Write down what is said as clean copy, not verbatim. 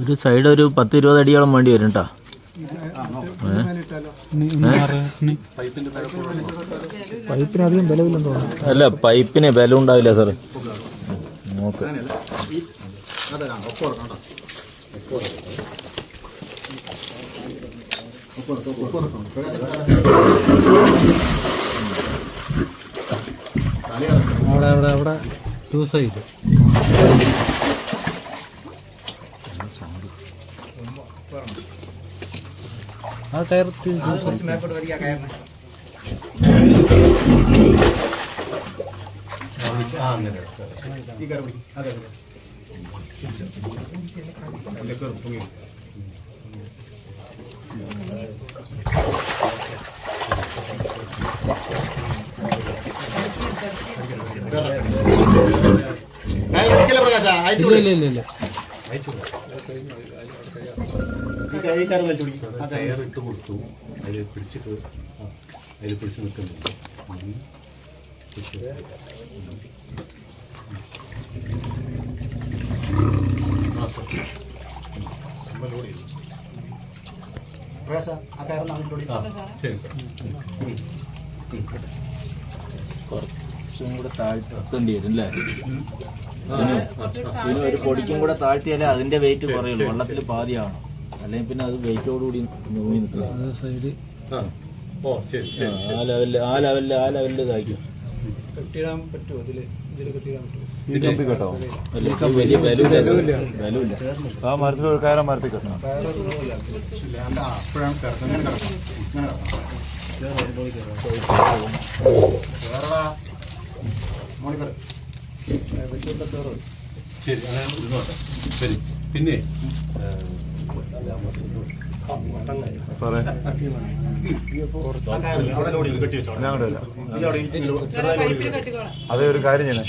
ഒരു സൈഡ് ഒരു 10-20 അടിയോളം വേണ്ടി വരും കേട്ടോ. പൈപ്പിന് അധികം ബലമില്ലെന്ന് തോന്നുന്നു. അല്ല, പൈപ്പിന് ബലം ഉണ്ടാവില്ല സാറ്. നോക്ക്, അവിടെ ടു സൈഡ് ആ ടയർ ഇല്ല ഇട്ട് കൊടുത്തു. അതിൽ പിടിച്ചിട്ട് അതിൽ പിടിച്ച് നിൽക്കുന്നുണ്ട്. ശരി സാർ. കുറച്ചും കൂടെ താഴ്ത്തേണ്ടി വരും അല്ലേ? പിന്നെ ഒരു പൊടിക്കും കൂടെ താഴ്ത്തിയാലേ അതിന്റെ വെയിറ്റ് കുറയുള്ളൂ. വെള്ളത്തിൽ പാതിയാണ്, അല്ലെങ്കിൽ പിന്നെ അത് വെയിറ്റോടുകൂടി നോക്കി നിൽക്കുക. ആ ലെവലില് ഇതായിരിക്കും. കെട്ടിയിടാൻ പറ്റുമോ? വലിയ ബലൂല്ല. ആ മരത്തിൽ ഒരു കയറാൻ മരത്തിൽ കെട്ടണം. ശരി, ശരി. പിന്നെ സാറേ അതെ, ഒരു കാര്യം ചെയ്യണേ.